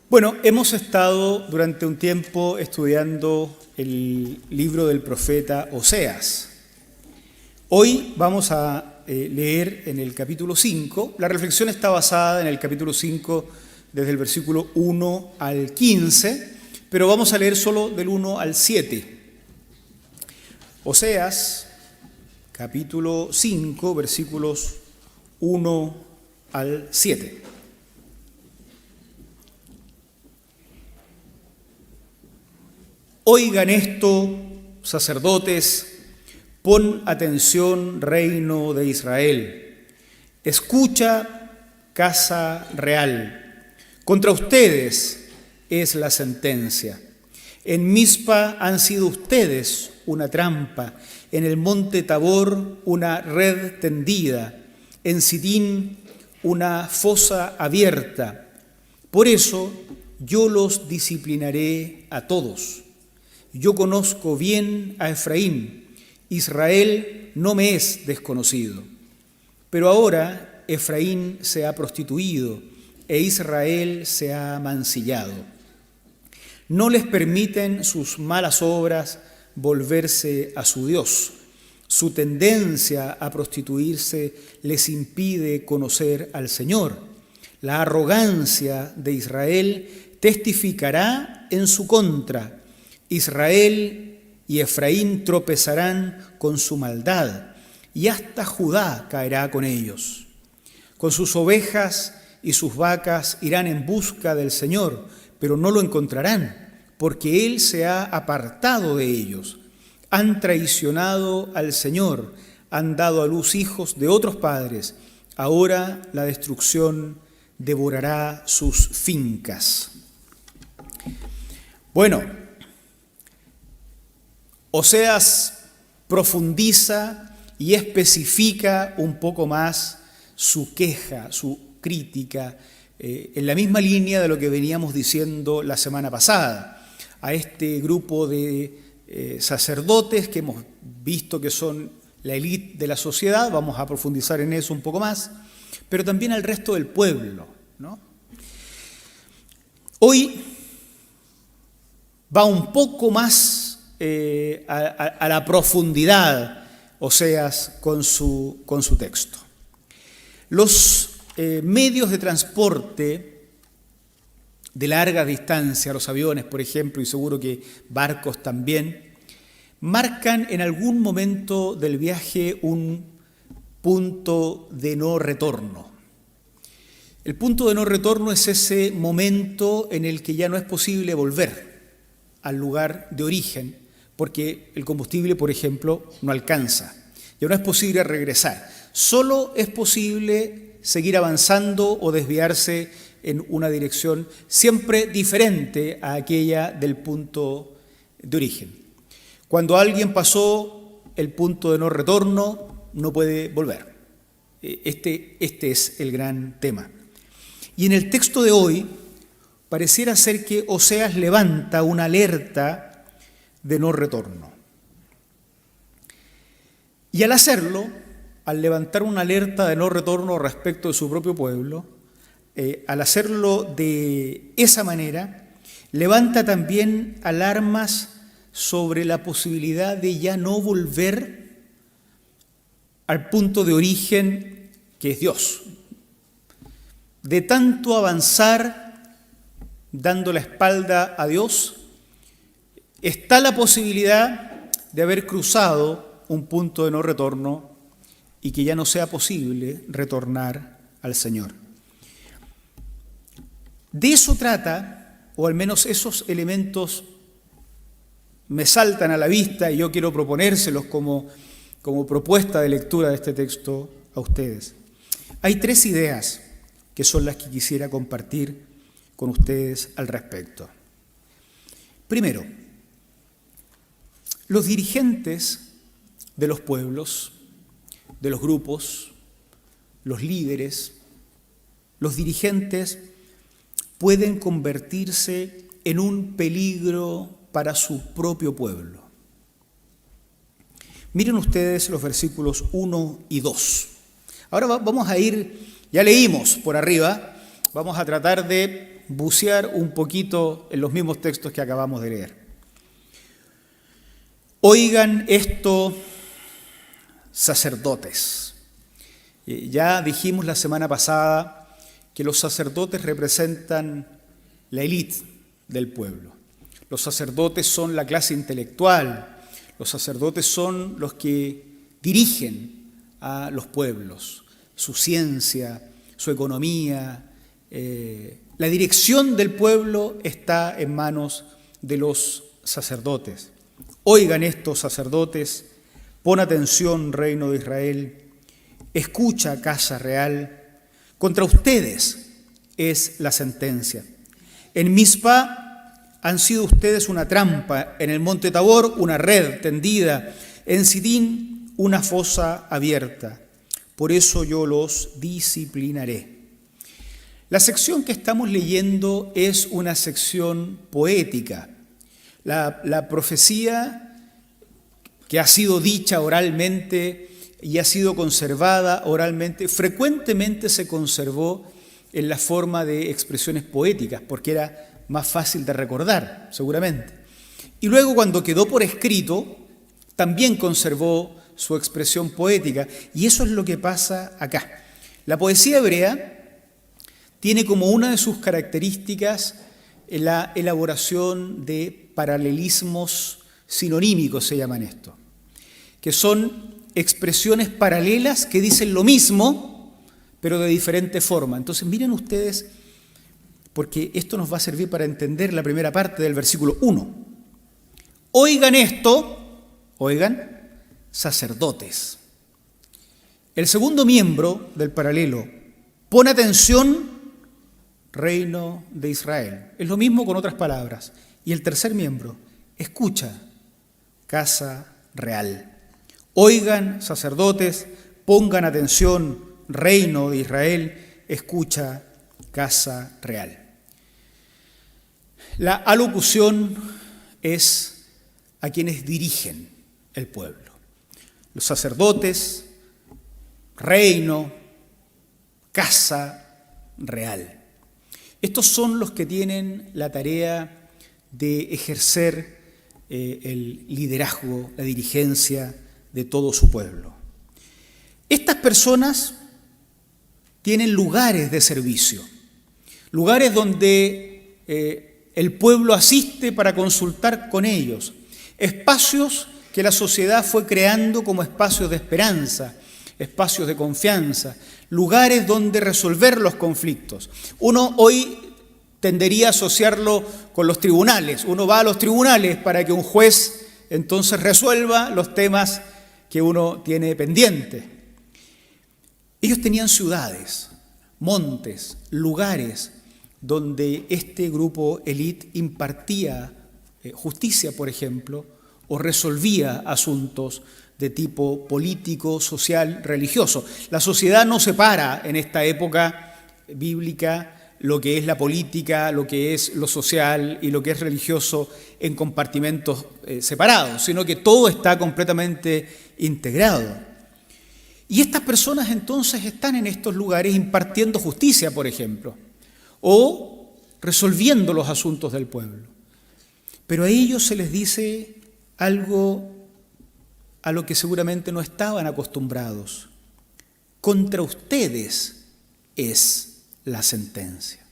Bueno, hemos estado durante un tiempo estudiando el libro del profeta Oseas. Hoy vamos a leer en el capítulo 5. La reflexión está basada en el capítulo 5 desde el versículo 1 al 15, pero vamos a leer solo del 1 al 7. Oseas, capítulo 5, versículos 1 al 7. Oigan esto, sacerdotes, pon atención, reino de Israel. Escucha, casa real. Contra ustedes es la sentencia. En Mizpa han sido ustedes una trampa, en el monte Tabor una red tendida, en Sitín una fosa abierta. Por eso yo los disciplinaré a todos. Yo conozco bien a Efraín, Israel no me es desconocido. Pero ahora Efraín se ha prostituido e Israel se ha mancillado. No les permiten sus malas obras volverse a su Dios. Su tendencia a prostituirse les impide conocer al Señor. La arrogancia de Israel testificará en su contra. Israel y Efraín tropezarán con su maldad, y hasta Judá caerá con ellos. Con sus ovejas y sus vacas irán en busca del Señor, pero no lo encontrarán, porque Él se ha apartado de ellos. Han traicionado al Señor, han dado a luz hijos de otros padres. Ahora la destrucción devorará sus fincas. Bueno, Oseas profundiza y especifica un poco más su queja, su crítica, en la misma línea de lo que veníamos diciendo la semana pasada, a este grupo de sacerdotes que hemos visto que son la élite de la sociedad. Vamos a profundizar en eso un poco más, pero también al resto del pueblo, ¿no? Hoy va un poco más a la profundidad, Oseas, con su texto. Los medios de transporte de larga distancia, los aviones, por ejemplo, y seguro que barcos también, marcan en algún momento del viaje un punto de no retorno. El punto de no retorno es ese momento en el que ya no es posible volver al lugar de origen, porque el combustible, por ejemplo, no alcanza. Ya no es posible regresar. Solo es posible seguir avanzando o desviarse en una dirección siempre diferente a aquella del punto de origen. Cuando alguien pasó el punto de no retorno, no puede volver. Este es el gran tema. Y en el texto de hoy pareciera ser que Oseas levanta una alerta de no retorno. Y al hacerlo, al levantar una alerta de no retorno respecto de su propio pueblo, al hacerlo de esa manera, levanta también alarmas sobre la posibilidad de ya no volver al punto de origen que es Dios. De tanto avanzar dando la espalda a Dios, está la posibilidad de haber cruzado un punto de no retorno y que ya no sea posible retornar al Señor. De eso trata, o al menos esos elementos me saltan a la vista y yo quiero proponérselos como propuesta de lectura de este texto a ustedes. Hay tres ideas que son las que quisiera compartir con ustedes al respecto. Primero, los dirigentes de los pueblos, de los grupos, los líderes, los dirigentes pueden convertirse en un peligro para su propio pueblo. Miren ustedes los versículos 1 y 2. Ahora vamos a ir Ya leímos por arriba, vamos a tratar de bucear un poquito en los mismos textos que acabamos de leer. Oigan esto, sacerdotes. Ya dijimos la semana pasada que los sacerdotes representan la élite del pueblo. Los sacerdotes son la clase intelectual, los sacerdotes son los que dirigen a los pueblos, su ciencia, su economía. La dirección del pueblo está en manos de los sacerdotes. Oigan estos sacerdotes, pon atención, reino de Israel, escucha, casa real, contra ustedes es la sentencia. En Mizpa han sido ustedes una trampa, en el monte Tabor una red tendida, en Sitín una fosa abierta. Por eso yo los disciplinaré. La sección que estamos leyendo es una sección poética. La profecía que ha sido dicha oralmente y ha sido conservada oralmente, frecuentemente se conservó en la forma de expresiones poéticas, porque era más fácil de recordar, seguramente. Y luego, cuando quedó por escrito, también conservó su expresión poética, y eso es lo que pasa acá. La poesía hebrea tiene como una de sus características la elaboración de paralelismos sinonímicos, se llaman esto, que son expresiones paralelas que dicen lo mismo, pero de diferente forma. Entonces, miren ustedes, porque esto nos va a servir para entender la primera parte del versículo 1. Oigan esto, oigan, sacerdotes. El segundo miembro del paralelo, pon atención, reino de Israel. Es lo mismo con otras palabras. Y el tercer miembro, escucha, casa real. Oigan, sacerdotes, pongan atención, reino de Israel, escucha, casa real. La alocución es a quienes dirigen el pueblo. Los sacerdotes, reino, casa real. Estos son los que tienen la tarea de ejercer el liderazgo, la dirigencia de todo su pueblo. Estas personas tienen lugares de servicio, lugares donde el pueblo asiste para consultar con ellos, espacios que la sociedad fue creando como espacios de esperanza, espacios de confianza, lugares donde resolver los conflictos. Uno hoy tendería a asociarlo con los tribunales. Uno va a los tribunales para que un juez entonces resuelva los temas que uno tiene pendiente. Ellos tenían ciudades, montes, lugares donde este grupo élite impartía justicia, por ejemplo, o resolvía asuntos de tipo político, social, religioso. La sociedad no separa en esta época bíblica lo que es la política, lo que es lo social y lo que es religioso en compartimentos separados, sino que todo está completamente integrado. Y estas personas entonces están en estos lugares impartiendo justicia, por ejemplo, o resolviendo los asuntos del pueblo. Pero a ellos se les dice algo a lo que seguramente no estaban acostumbrados. Contra ustedes es la sentencia.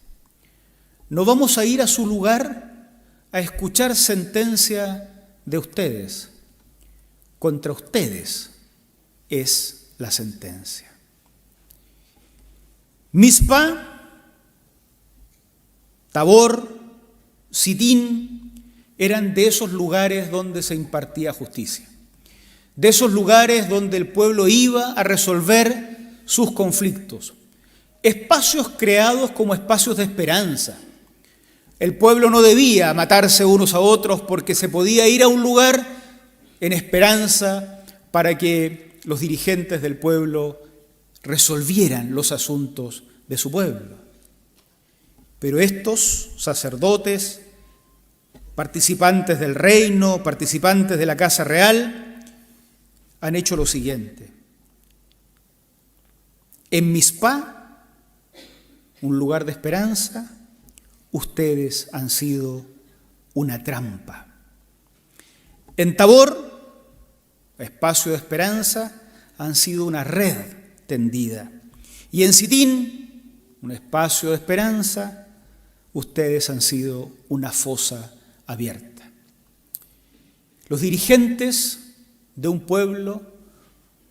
No vamos a ir a su lugar a escuchar sentencia de ustedes. Contra ustedes es la sentencia. Mizpa, Tabor, Sitín eran de esos lugares donde se impartía justicia, de esos lugares donde el pueblo iba a resolver sus conflictos, espacios creados como espacios de esperanza. El pueblo no debía matarse unos a otros porque se podía ir a un lugar en esperanza para que los dirigentes del pueblo resolvieran los asuntos de su pueblo. Pero estos sacerdotes, participantes del reino, participantes de la casa real, han hecho lo siguiente. En Mizpa un lugar de esperanza, ustedes han sido una trampa. En Tabor, espacio de esperanza, han sido una red tendida. Y en Sitín, un espacio de esperanza, ustedes han sido una fosa abierta. Los dirigentes de un pueblo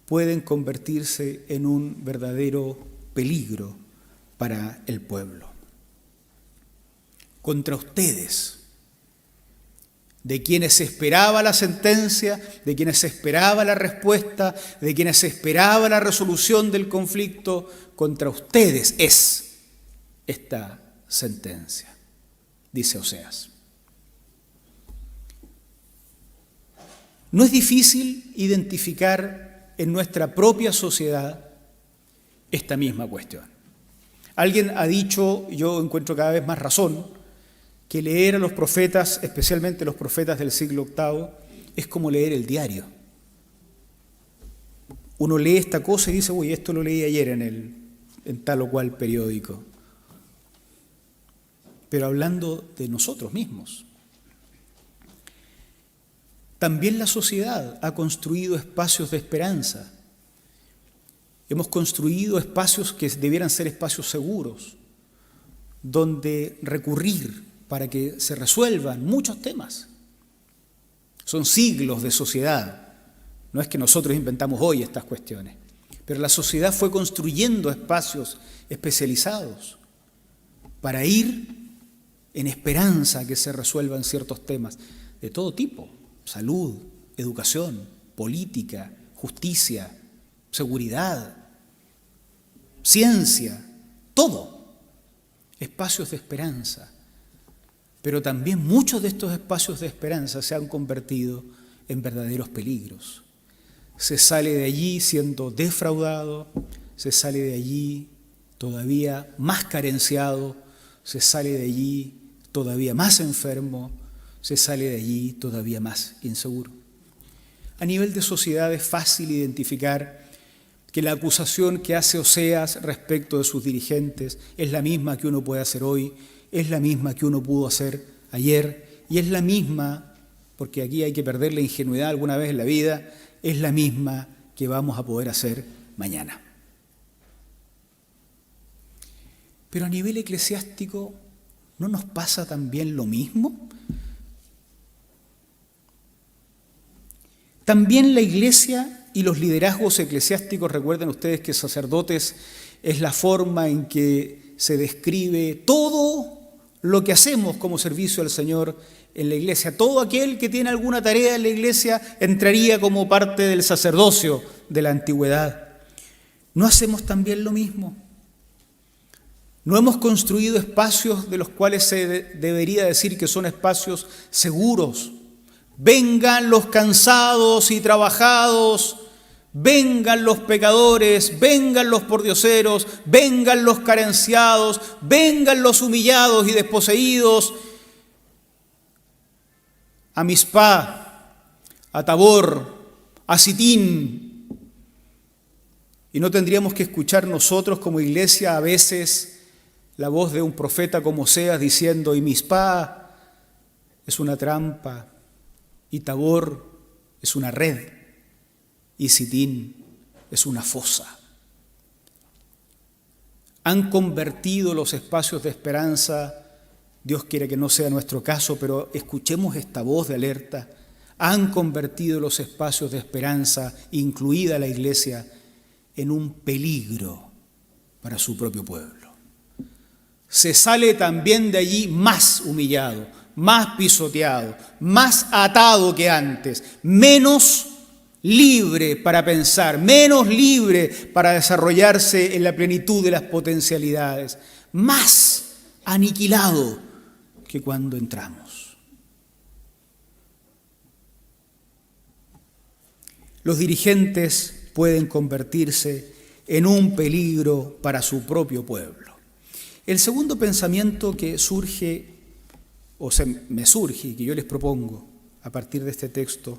pueden convertirse en un verdadero peligro para el pueblo. Contra ustedes, de quienes se esperaba la sentencia, de quienes se esperaba la respuesta, de quienes se esperaba la resolución del conflicto, contra ustedes es esta sentencia, dice Oseas. No es difícil identificar en nuestra propia sociedad esta misma cuestión. Alguien ha dicho, yo encuentro cada vez más razón, que leer a los profetas, especialmente los profetas del siglo VIII, es como leer el diario. Uno lee esta cosa y dice, uy, esto lo leí ayer en tal o cual periódico. Pero hablando de nosotros mismos. También la sociedad ha construido espacios de esperanza. Hemos construido espacios que debieran ser espacios seguros, donde recurrir para que se resuelvan muchos temas. Son siglos de sociedad. No es que nosotros inventamos hoy estas cuestiones, pero la sociedad fue construyendo espacios especializados para ir en esperanza que se resuelvan ciertos temas de todo tipo: salud, educación, política, justicia, seguridad, ciencia, todo. Espacios de esperanza. Pero también muchos de estos espacios de esperanza se han convertido en verdaderos peligros. Se sale de allí siendo defraudado, se sale de allí todavía más carenciado, se sale de allí todavía más enfermo, se sale de allí todavía más inseguro. A nivel de sociedad es fácil identificar que la acusación que hace Oseas respecto de sus dirigentes es la misma que uno puede hacer hoy, es la misma que uno pudo hacer ayer, y es la misma, porque aquí hay que perder la ingenuidad alguna vez en la vida, es la misma que vamos a poder hacer mañana. Pero a nivel eclesiástico, ¿no nos pasa también lo mismo? También la Iglesia y los liderazgos eclesiásticos, recuerden ustedes que sacerdotes es la forma en que se describe todo lo que hacemos como servicio al Señor en la Iglesia. Todo aquel que tiene alguna tarea en la Iglesia entraría como parte del sacerdocio de la antigüedad. ¿No hacemos también lo mismo? ¿No hemos construido espacios de los cuales se debería decir que son espacios seguros? Vengan los cansados y trabajados, vengan los pecadores, vengan los pordioseros, vengan los carenciados, vengan los humillados y desposeídos a Mizpá, a Tabor, a Sitín. Y no tendríamos que escuchar nosotros como iglesia a veces la voz de un profeta como Oseas diciendo, y Mizpá es una trampa, y Tabor es una red, y Sitín es una fosa. Han convertido los espacios de esperanza, Dios quiere que no sea nuestro caso, pero escuchemos esta voz de alerta, han convertido los espacios de esperanza, incluida la Iglesia, en un peligro para su propio pueblo. Se sale también de allí más humillado, más pisoteado, más atado que antes, menos libre para pensar, menos libre para desarrollarse en la plenitud de las potencialidades, más aniquilado que cuando entramos. Los dirigentes pueden convertirse en un peligro para su propio pueblo. El segundo pensamiento que surge, me surge y que yo les propongo a partir de este texto,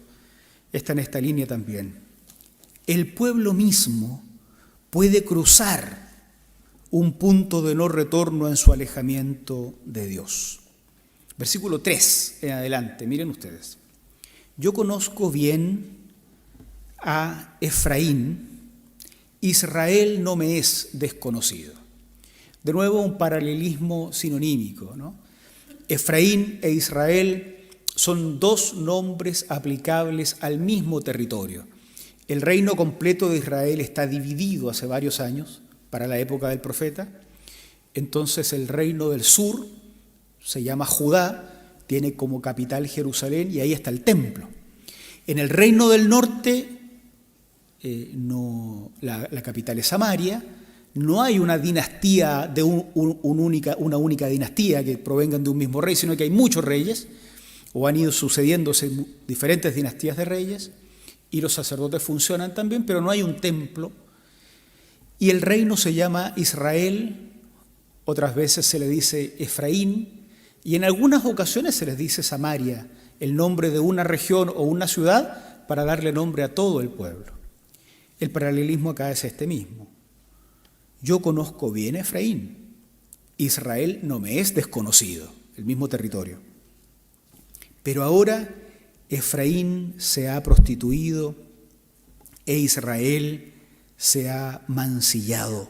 está en esta línea también. El pueblo mismo puede cruzar un punto de no retorno en su alejamiento de Dios. Versículo 3 en adelante, miren ustedes. Yo conozco bien a Efraín, Israel no me es desconocido. De nuevo un paralelismo sinonímico, ¿no? Efraín e Israel son dos nombres aplicables al mismo territorio. El reino completo de Israel está dividido hace varios años, para la época del profeta. Entonces el reino del sur se llama Judá, tiene como capital Jerusalén y ahí está el templo. En el reino del norte, la capital es Samaria, no hay una dinastía de una única dinastía que provengan de un mismo rey, sino que hay muchos reyes, o han ido sucediéndose diferentes dinastías de reyes, y los sacerdotes funcionan también, pero no hay un templo. Y el reino se llama Israel, otras veces se le dice Efraín, y en algunas ocasiones se les dice Samaria, el nombre de una región o una ciudad para darle nombre a todo el pueblo. El paralelismo acá es este mismo. Yo conozco bien a Efraín, Israel no me es desconocido, el mismo territorio. Pero ahora Efraín se ha prostituido e Israel se ha mancillado.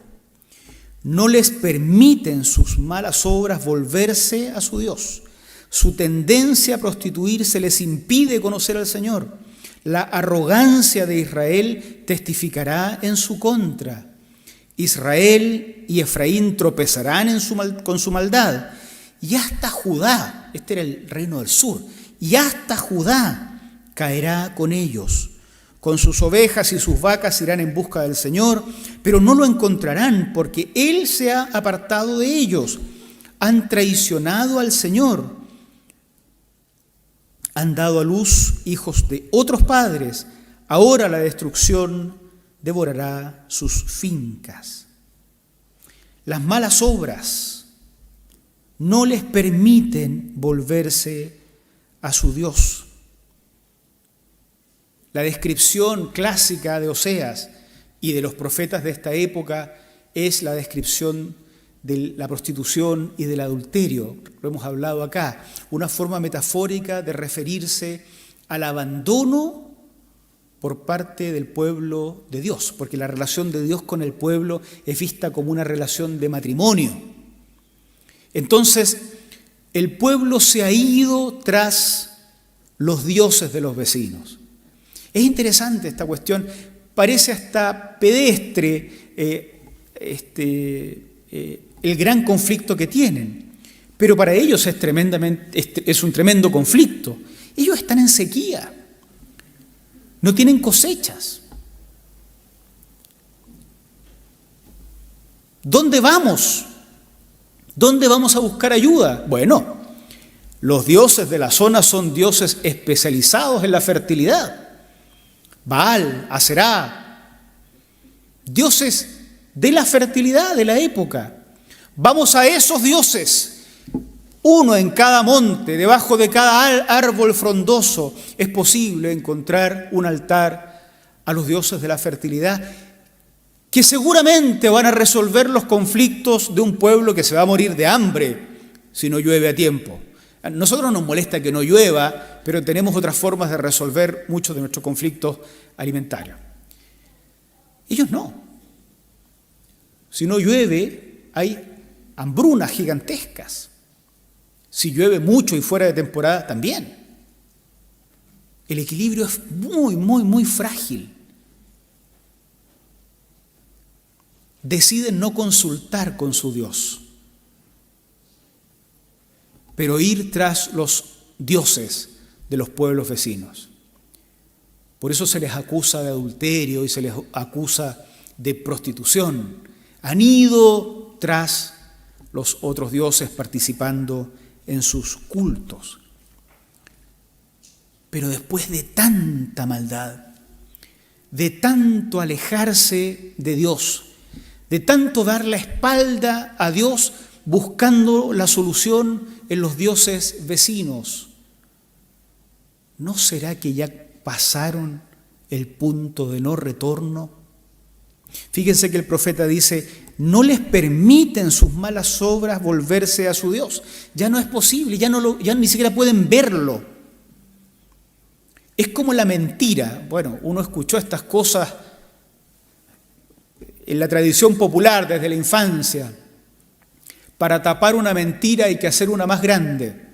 No les permiten sus malas obras volverse a su Dios. Su tendencia a prostituirse les impide conocer al Señor. La arrogancia de Israel testificará en su contra. Israel y Efraín tropezarán con su maldad. Y hasta Judá, este era el reino del sur, y hasta Judá caerá con ellos. Con sus ovejas y sus vacas irán en busca del Señor, pero no lo encontrarán porque Él se ha apartado de ellos. Han traicionado al Señor. Han dado a luz hijos de otros padres. Ahora la destrucción devorará sus fincas. Las malas obras no les permiten volverse a su Dios. La descripción clásica de Oseas y de los profetas de esta época es la descripción de la prostitución y del adulterio. Lo hemos hablado acá. Una forma metafórica de referirse al abandono por parte del pueblo de Dios, porque la relación de Dios con el pueblo es vista como una relación de matrimonio. Entonces, el pueblo se ha ido tras los dioses de los vecinos. Es interesante esta cuestión, parece hasta pedestre el gran conflicto que tienen, pero para ellos es un tremendo conflicto. Ellos están en sequía, no tienen cosechas. ¿Dónde vamos? ¿Dónde vamos a buscar ayuda? Bueno, los dioses de la zona son dioses especializados en la fertilidad. Baal, Aserá, dioses de la fertilidad de la época. Vamos a esos dioses, uno en cada monte, debajo de cada árbol frondoso, es posible encontrar un altar a los dioses de la fertilidad, que seguramente van a resolver los conflictos de un pueblo que se va a morir de hambre si no llueve a tiempo. A nosotros nos molesta que no llueva, pero tenemos otras formas de resolver muchos de nuestros conflictos alimentarios. Ellos no. Si no llueve, hay hambrunas gigantescas. Si llueve mucho y fuera de temporada, también. El equilibrio es muy, muy, muy frágil. Deciden no consultar con su Dios, pero ir tras los dioses de los pueblos vecinos. Por eso se les acusa de adulterio y se les acusa de prostitución. Han ido tras los otros dioses participando en sus cultos. Pero después de tanta maldad, de tanto alejarse de Dios, de tanto dar la espalda a Dios buscando la solución en los dioses vecinos, ¿no será que ya pasaron el punto de no retorno? Fíjense que el profeta dice, no les permiten sus malas obras volverse a su Dios. Ya no es posible, ya ni siquiera pueden verlo. Es como la mentira. Bueno, uno escuchó estas cosas en la tradición popular desde la infancia. Para tapar una mentira hay que hacer una más grande.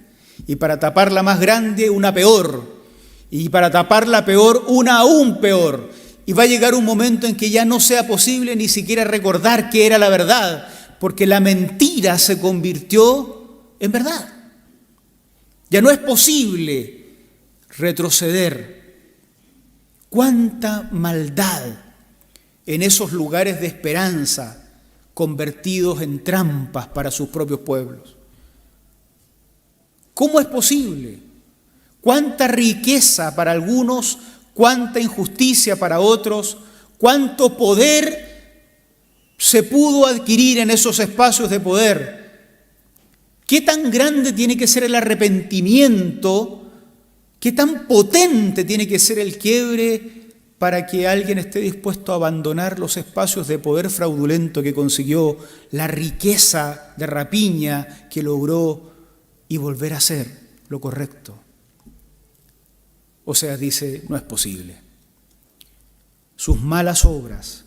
Y para tapar la más grande, una peor. Y para tapar la peor, una aún peor. Y va a llegar un momento en que ya no sea posible ni siquiera recordar que era la verdad, porque la mentira se convirtió en verdad. Ya no es posible retroceder. ¡Cuánta maldad en esos lugares de esperanza convertidos en trampas para sus propios pueblos! ¿Cómo es posible? ¿Cuánta riqueza para algunos, cuánta injusticia para otros, cuánto poder se pudo adquirir en esos espacios de poder? ¿Qué tan grande tiene que ser el arrepentimiento? ¿Qué tan potente tiene que ser el quiebre para que alguien esté dispuesto a abandonar los espacios de poder fraudulento que consiguió, la riqueza de rapiña que logró y volver a hacer lo correcto? Oseas dice, no es posible. Sus malas obras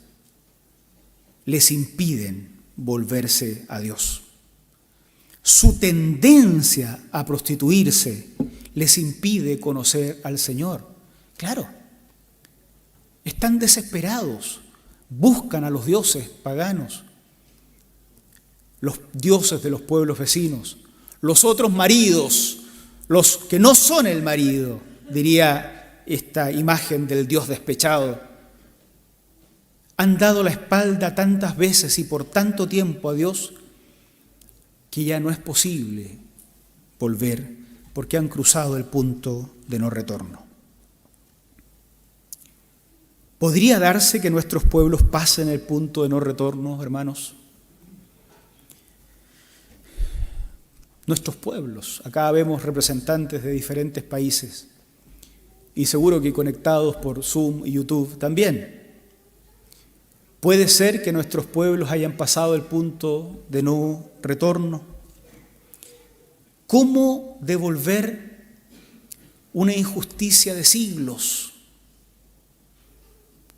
les impiden volverse a Dios. Su tendencia a prostituirse les impide conocer al Señor. Claro, están desesperados, buscan a los dioses paganos, los dioses de los pueblos vecinos, los otros maridos, los que no son el marido, diría esta imagen del Dios despechado. Han dado la espalda tantas veces y por tanto tiempo a Dios que ya no es posible volver porque han cruzado el punto de no retorno. ¿Podría darse que nuestros pueblos pasen el punto de no retorno, hermanos? Nuestros pueblos, acá vemos representantes de diferentes países y seguro que conectados por Zoom y YouTube también. ¿Puede ser que nuestros pueblos hayan pasado el punto de no retorno? ¿Cómo devolver una injusticia de siglos?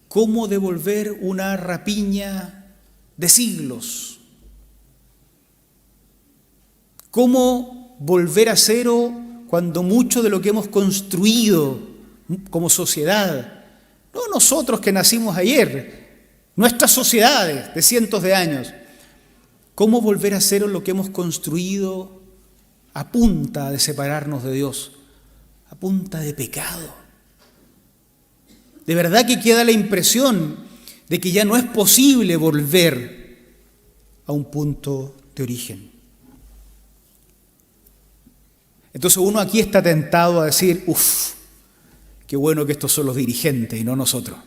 ¿Cómo devolver una rapiña de siglos? ¿Cómo volver a cero cuando mucho de lo que hemos construido como sociedad, no nosotros que nacimos ayer, nuestras sociedades de cientos de años, cómo volver a cero lo que hemos construido a punta de separarnos de Dios, a punta de pecado? De verdad que queda la impresión de que ya no es posible volver a un punto de origen. Entonces uno aquí está tentado a decir, qué bueno que estos son los dirigentes y no nosotros,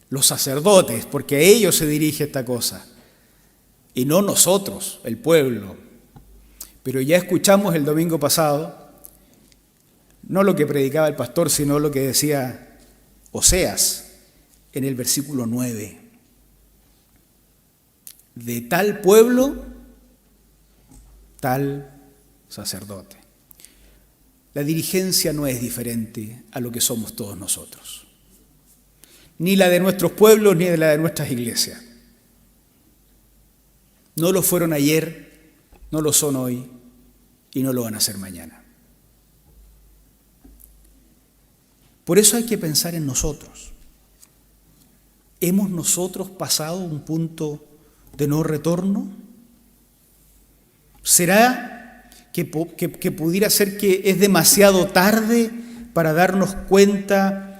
los sacerdotes, porque a ellos se dirige esta cosa, y no nosotros, el pueblo. Pero ya escuchamos el domingo pasado, no lo que predicaba el pastor, sino lo que decía Oseas en el versículo 9. De tal pueblo, tal sacerdote. La dirigencia no es diferente a lo que somos todos nosotros, ni la de nuestros pueblos ni de la de nuestras iglesias. No lo fueron ayer, no lo son hoy y no lo van a ser mañana. Por eso hay que pensar en nosotros. ¿Hemos nosotros pasado un punto de no retorno? ¿Será que pudiera ser que es demasiado tarde para darnos cuenta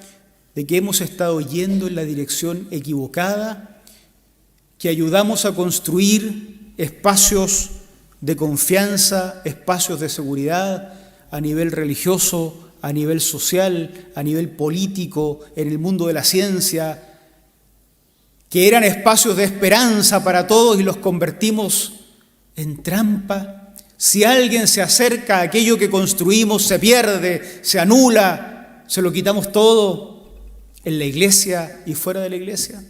de que hemos estado yendo en la dirección equivocada, que ayudamos a construir espacios de confianza, espacios de seguridad a nivel religioso, a nivel social, a nivel político, en el mundo de la ciencia, que eran espacios de esperanza para todos y los convertimos en trampa? Si alguien se acerca a aquello que construimos, se pierde, se anula, se lo quitamos todo en la iglesia y fuera de la iglesia.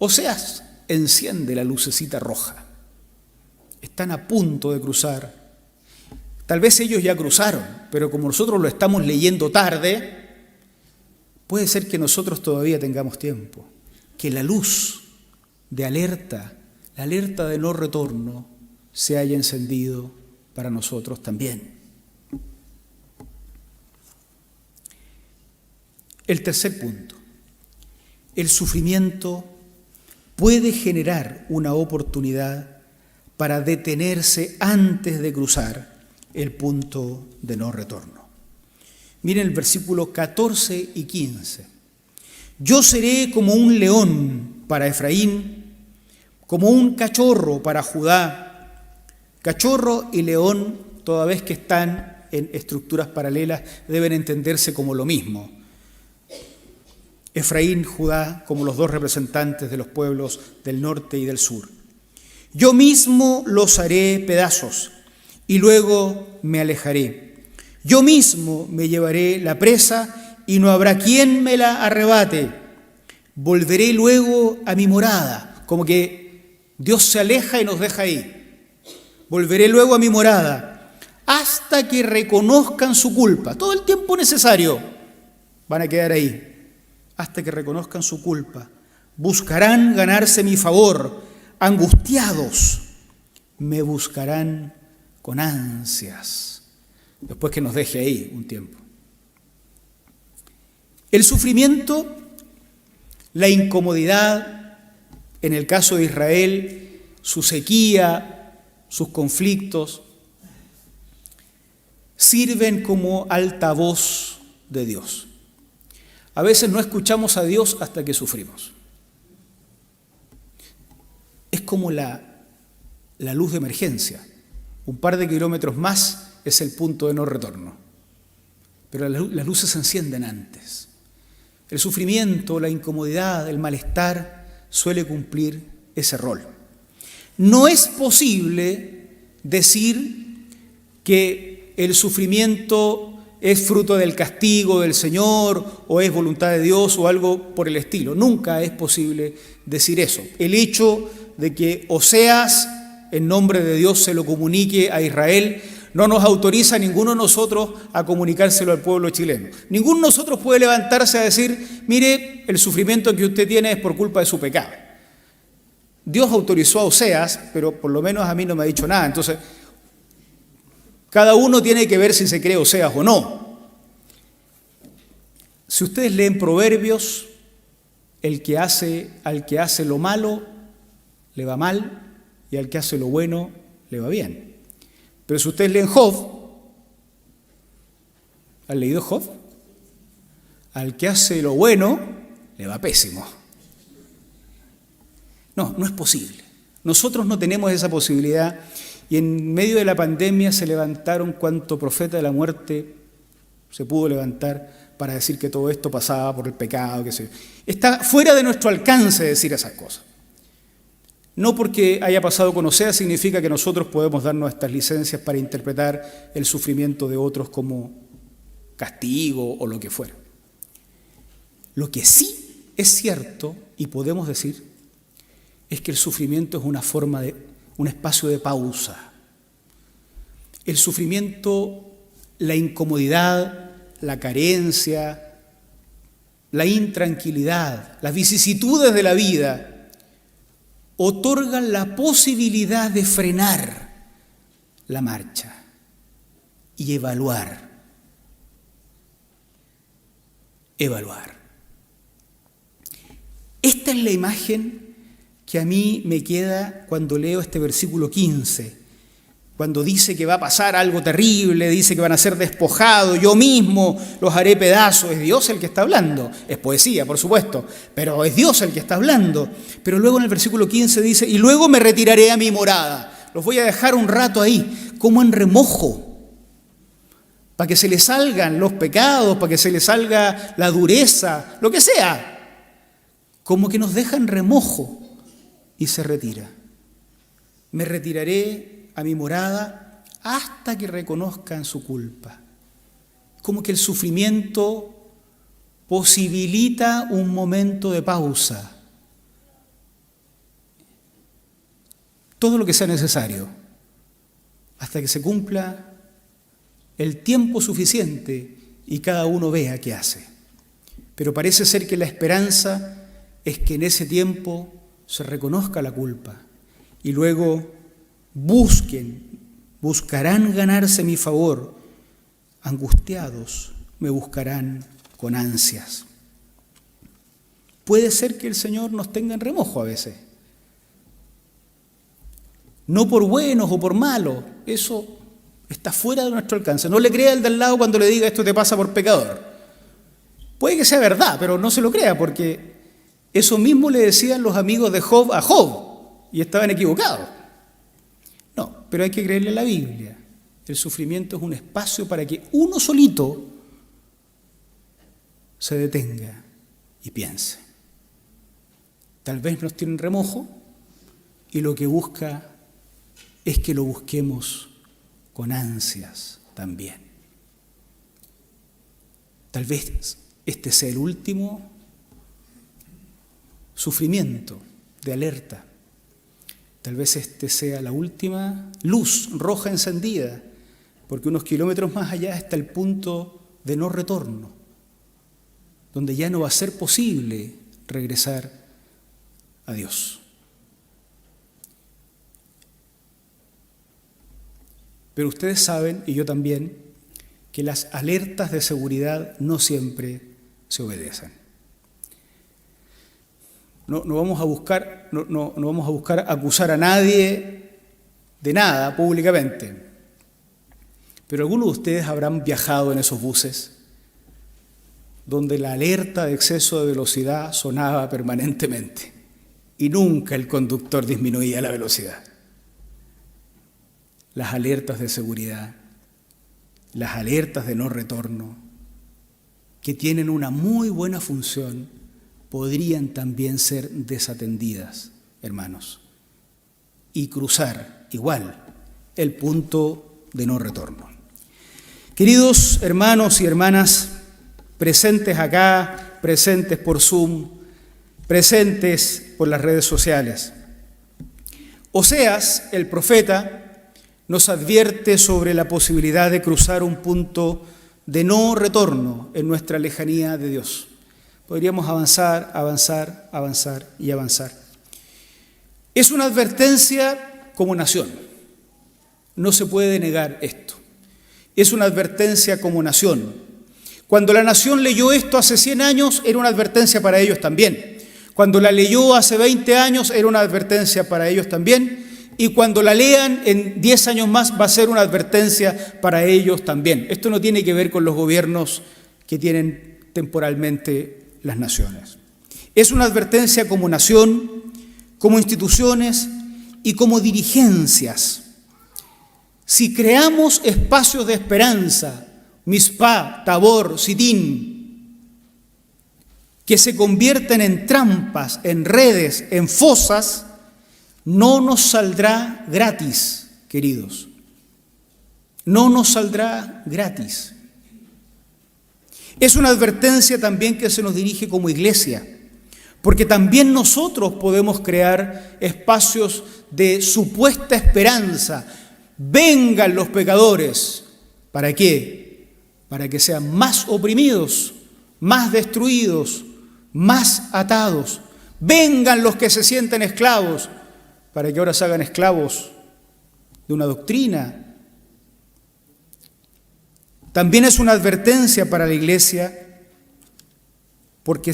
Oseas enciende la lucecita roja. Están a punto de cruzar. Tal vez ellos ya cruzaron, pero como nosotros lo estamos leyendo tarde, puede ser que nosotros todavía tengamos tiempo. Que la luz de alerta, la alerta de no retorno, se haya encendido para nosotros también. El tercer punto. El sufrimiento puede generar una oportunidad para detenerse antes de cruzar el punto de no retorno. Miren el versículo 14 y 15. Yo seré como un león para Efraín, como un cachorro para Judá. Cachorro y león, toda vez que están en estructuras paralelas, deben entenderse como lo mismo. Efraín, Judá, como los dos representantes de los pueblos del norte y del sur. Yo mismo los haré pedazos y luego me alejaré. Yo mismo me llevaré la presa y no habrá quien me la arrebate. Volveré luego a mi morada, como que Dios se aleja y nos deja ahí. Volveré luego a mi morada hasta que reconozcan su culpa. Todo el tiempo necesario van a quedar ahí. Hasta que reconozcan su culpa. Buscarán ganarse mi favor, angustiados, me buscarán con ansias, después que nos deje ahí un tiempo. El sufrimiento, la incomodidad, en el caso de Israel, su sequía, sus conflictos, sirven como altavoz de Dios. A veces no escuchamos a Dios hasta que sufrimos. Es como la luz de emergencia. Un par de kilómetros más es el punto de no retorno. Pero las luces se encienden antes. El sufrimiento, la incomodidad, el malestar suele cumplir ese rol. No es posible decir que el sufrimiento es fruto del castigo del Señor o es voluntad de Dios o algo por el estilo. Nunca es posible decir eso. El hecho de que Oseas, en nombre de Dios, se lo comunique a Israel, no nos autoriza a ninguno de nosotros a comunicárselo al pueblo chileno. Ninguno de nosotros puede levantarse a decir, mire, el sufrimiento que usted tiene es por culpa de su pecado. Dios autorizó a Oseas, pero por lo menos a mí no me ha dicho nada. Entonces, cada uno tiene que ver si se cree Oseas o no. Si ustedes leen Proverbios, al que hace lo malo le va mal y al que hace lo bueno le va bien. Pero si ustedes leen Job, ¿han leído Job? Al que hace lo bueno le va pésimo. No es posible. Nosotros no tenemos esa posibilidad. Y en medio de la pandemia se levantaron cuanto profeta de la muerte se pudo levantar para decir que todo esto pasaba por el pecado, que se... Está fuera de nuestro alcance decir esas cosas. No porque haya pasado con Oseas significa que nosotros podemos darnos estas licencias para interpretar el sufrimiento de otros como castigo o lo que fuera. Lo que sí es cierto y podemos decir es que el sufrimiento es un espacio de pausa. El sufrimiento, la incomodidad, la carencia, la intranquilidad, las vicisitudes de la vida otorgan la posibilidad de frenar la marcha y evaluar. Esta es la imagen que a mí me queda cuando leo este versículo 15, cuando dice que va a pasar algo terrible, dice que van a ser despojados, yo mismo los haré pedazos. Es Dios el que está hablando, es poesía, por supuesto, pero es Dios el que está hablando. Pero luego en el versículo 15 dice, y luego me retiraré a mi morada, los voy a dejar un rato ahí, como en remojo, para que se les salgan los pecados, para que se les salga la dureza, lo que sea, como que nos deja en remojo. Y se retira. Me retiraré a mi morada hasta que reconozcan su culpa. Como que el sufrimiento posibilita un momento de pausa, todo lo que sea necesario hasta que se cumpla el tiempo suficiente y cada uno vea qué hace. Pero parece ser que la esperanza es que en ese tiempo se reconozca la culpa y luego buscarán ganarse mi favor, angustiados me buscarán con ansias. Puede ser que el Señor nos tenga en remojo a veces, no por buenos o por malos, eso está fuera de nuestro alcance. No le crea al de al lado cuando le diga esto te pasa por pecador. Puede que sea verdad, pero no se lo crea, porque eso mismo le decían los amigos de Job a Job, y estaban equivocados. No, pero hay que creerle a la Biblia. El sufrimiento es un espacio para que uno solito se detenga y piense. Tal vez nos tiene en remojo y lo que busca es que lo busquemos con ansias también. Tal vez este sea el último sufrimiento de alerta. Tal vez este sea la última luz roja encendida, porque unos kilómetros más allá está el punto de no retorno, donde ya no va a ser posible regresar a Dios. Pero ustedes saben, y yo también, que las alertas de seguridad no siempre se obedecen. No vamos a buscar acusar a nadie de nada públicamente. Pero algunos de ustedes habrán viajado en esos buses donde la alerta de exceso de velocidad sonaba permanentemente y nunca el conductor disminuía la velocidad. Las alertas de seguridad, las alertas de no retorno, que tienen una muy buena función, podrían también ser desatendidas, hermanos, y cruzar igual el punto de no retorno. Queridos hermanos y hermanas, presentes acá, presentes por Zoom, presentes por las redes sociales, Oseas, el profeta, nos advierte sobre la posibilidad de cruzar un punto de no retorno en nuestra lejanía de Dios. Podríamos avanzar y avanzar. Es una advertencia como nación. No se puede negar esto. Es una advertencia como nación. Cuando la nación leyó esto hace 100 años, era una advertencia para ellos también. Cuando la leyó hace 20 años, era una advertencia para ellos también. Y cuando la lean en 10 años más, va a ser una advertencia para ellos también. Esto no tiene que ver con los gobiernos que tienen temporalmente las naciones. Es una advertencia como nación, como instituciones y como dirigencias. Si creamos espacios de esperanza, Mizpah, Tabor, Sitín, que se convierten en trampas, en redes, en fosas, no nos saldrá gratis, queridos. No nos saldrá gratis. Es una advertencia también que se nos dirige como iglesia, porque también nosotros podemos crear espacios de supuesta esperanza. Vengan los pecadores. ¿Para qué? Para que sean más oprimidos, más destruidos, más atados. Vengan los que se sienten esclavos, para que ahora se hagan esclavos de una doctrina. También es una advertencia para la iglesia, porque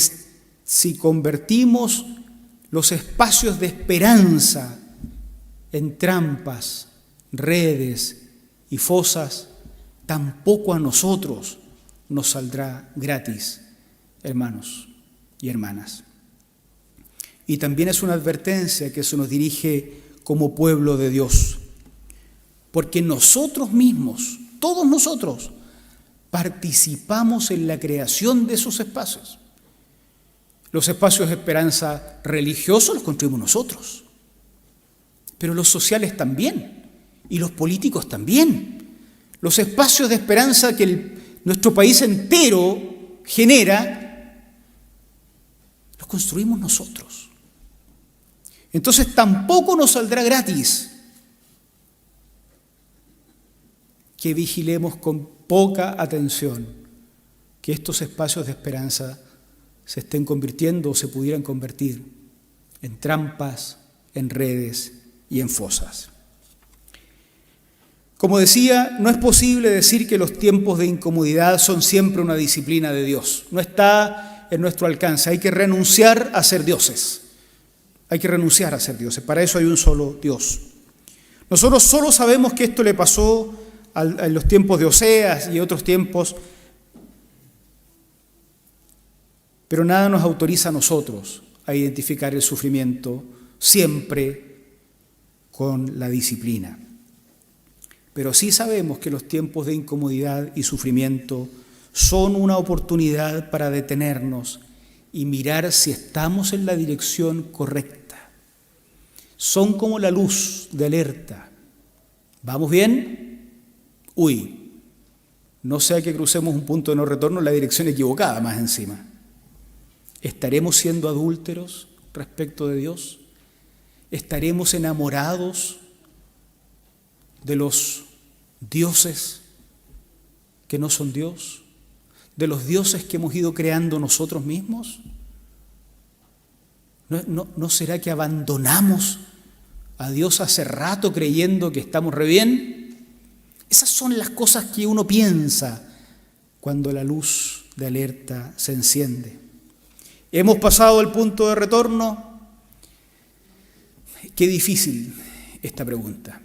si convertimos los espacios de esperanza en trampas, redes y fosas, tampoco a nosotros nos saldrá gratis, hermanos y hermanas. Y también es una advertencia que se nos dirige como pueblo de Dios, porque nosotros mismos, todos nosotros, participamos en la creación de esos espacios. Los espacios de esperanza religiosos los construimos nosotros, pero los sociales también, y los políticos también. Los espacios de esperanza que nuestro país entero genera, los construimos nosotros. Entonces tampoco nos saldrá gratis que vigilemos con poca atención que estos espacios de esperanza se estén convirtiendo o se pudieran convertir en trampas, en redes y en fosas. Como decía, no es posible decir que los tiempos de incomodidad son siempre una disciplina de Dios. No está en nuestro alcance. Hay que renunciar a ser dioses. Hay que renunciar a ser dioses. Para eso hay un solo Dios. Nosotros solo sabemos que esto le pasó en los tiempos de Oseas y otros tiempos, pero nada nos autoriza a nosotros a identificar el sufrimiento siempre con la disciplina. Pero sí sabemos que los tiempos de incomodidad y sufrimiento son una oportunidad para detenernos y mirar si estamos en la dirección correcta. Son como la luz de alerta. ¿Vamos bien? Uy, no sea que crucemos un punto de no retorno en la dirección equivocada más encima. ¿Estaremos siendo adúlteros respecto de Dios? ¿Estaremos enamorados de los dioses que no son Dios? ¿De los dioses que hemos ido creando nosotros mismos? ¿No será que abandonamos a Dios hace rato creyendo que estamos re bien? Esas son las cosas que uno piensa cuando la luz de alerta se enciende. ¿Hemos pasado el punto de retorno? Qué difícil esta pregunta.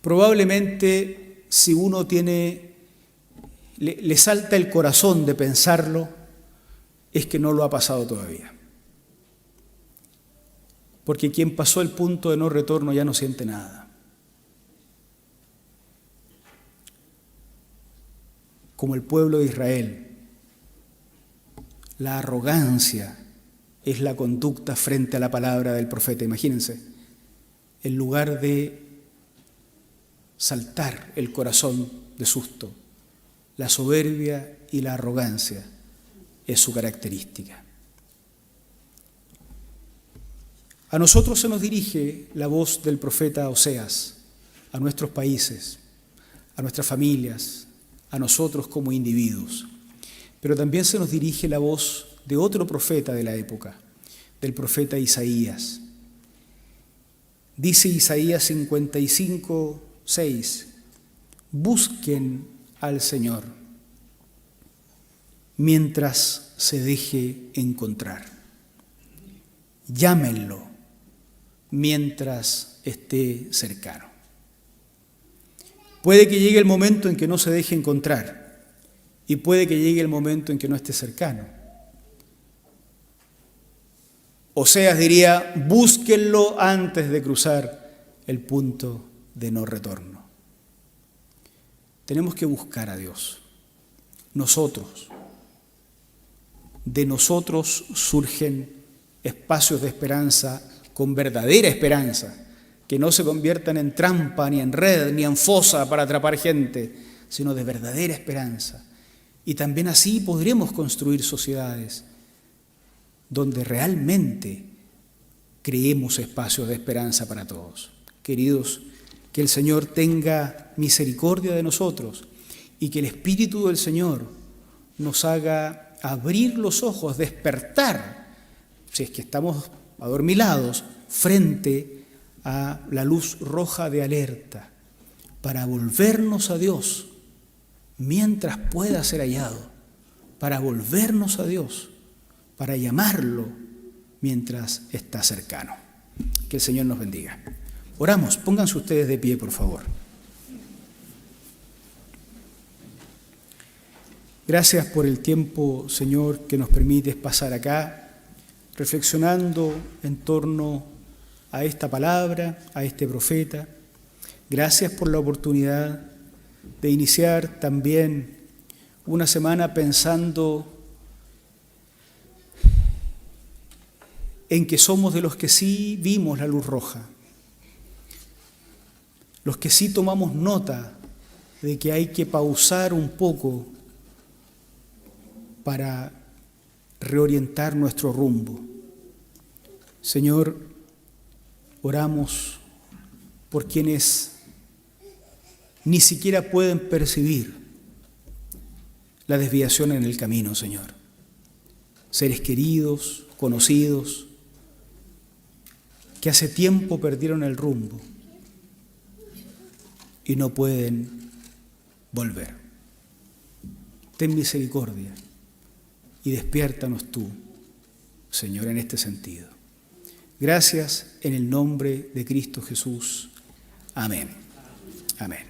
Probablemente si uno le salta el corazón de pensarlo, es que no lo ha pasado todavía. Porque quien pasó el punto de no retorno ya no siente nada. Como el pueblo de Israel, la arrogancia es la conducta frente a la palabra del profeta. Imagínense, en lugar de saltar el corazón de susto, la soberbia y la arrogancia es su característica. A nosotros se nos dirige la voz del profeta Oseas, a nuestros países, a nuestras familias, a nosotros como individuos. Pero también se nos dirige la voz de otro profeta de la época, del profeta Isaías. Dice Isaías 55:6, busquen al Señor mientras se deje encontrar. Llámenlo mientras esté cercano. Puede que llegue el momento en que no se deje encontrar y puede que llegue el momento en que no esté cercano. Oseas diría, búsquenlo antes de cruzar el punto de no retorno. Tenemos que buscar a Dios. De nosotros surgen espacios de esperanza con verdadera esperanza, que no se conviertan en trampa, ni en red, ni en fosa para atrapar gente, sino de verdadera esperanza. Y también así podremos construir sociedades donde realmente creemos espacios de esperanza para todos. Queridos, que el Señor tenga misericordia de nosotros y que el Espíritu del Señor nos haga abrir los ojos, despertar, si es que estamos adormilados, frente a la luz roja de alerta, para volvernos a Dios mientras pueda ser hallado, para volvernos a Dios, para llamarlo mientras está cercano. Que el Señor nos bendiga. Oramos, pónganse ustedes de pie, por favor. Gracias por el tiempo, Señor, que nos permites pasar acá, reflexionando en torno a esta palabra, a este profeta. Gracias por la oportunidad de iniciar también una semana pensando en que somos de los que sí vimos la luz roja, los que sí tomamos nota de que hay que pausar un poco para reorientar nuestro rumbo. Señor, oramos por quienes ni siquiera pueden percibir la desviación en el camino, Señor. Seres queridos, conocidos, que hace tiempo perdieron el rumbo y no pueden volver. Ten misericordia y despiértanos tú, Señor, en este sentido. Gracias en el nombre de Cristo Jesús. Amén. Amén.